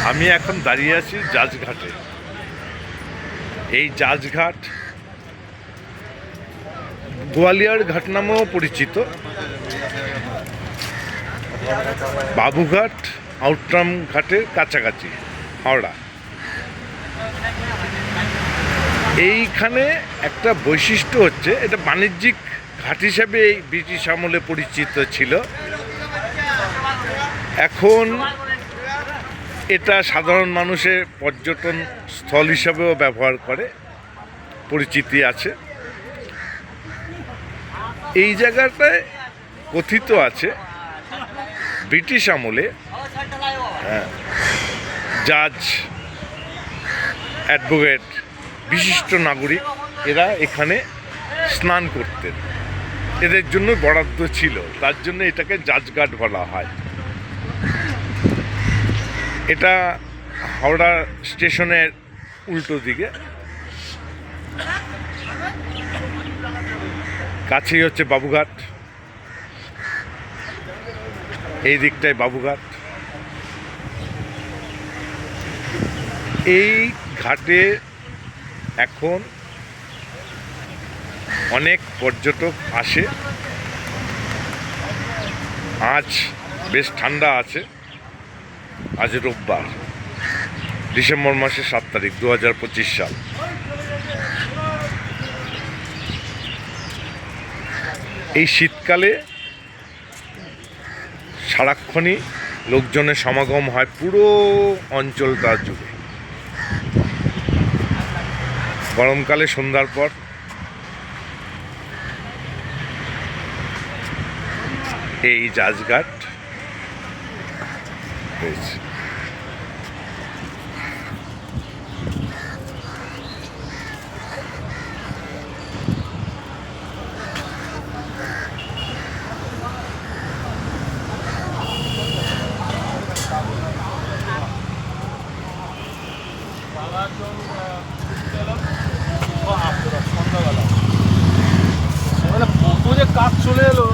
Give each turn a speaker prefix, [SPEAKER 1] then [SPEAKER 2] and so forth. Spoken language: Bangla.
[SPEAKER 1] আমি এখন দাঁড়িয়ে আছি জাজঘাটে। এই জাজঘাট গোয়ালিয়র ঘাট নামেও পরিচিত। বাবুঘাট আউটরাম ঘাটের কাছাকাছি হাওড়া। এইখানে একটা বৈশিষ্ট্য হচ্ছে, এটা বাণিজ্যিক ঘাট হিসাবে এই ব্রিটিশ আমলে পরিচিত ছিল। এখন এটা সাধারণ মানুষের পর্যটন স্থল হিসাবেও ব্যবহার করে, পরিচিতি আছে। এই জায়গাটায় কথিত আছে ব্রিটিশ আমলে জাজ, অ্যাডভোকেট, বিশিষ্ট নাগরিক এরা এখানে স্নান করতেন। এদের জন্য বরাদ্দ ছিল, তার জন্য এটাকে জাজঘাট বলা হয়। এটা হাওড়া স্টেশনের উল্টো দিকে, কাছেই হচ্ছে বাবুঘাট। এই দিকটায় বাবুঘাট। এই ঘাটে এখন অনেক পর্যটক আসে। আজ বেশ ঠান্ডা আছে। আজ রোববার, ডিসেম্বর মাসের 7 তারিখ 2025 সাল। এই শীতকালে সারাক্ষণই লোকজনের সমাগম হয় পুরো অঞ্চলটা জুড়ে। গরমকালে সন্ধ্যার পর এই জাজঘাট হয়েছে।
[SPEAKER 2] মানে পুজো কাজ চলে এলো।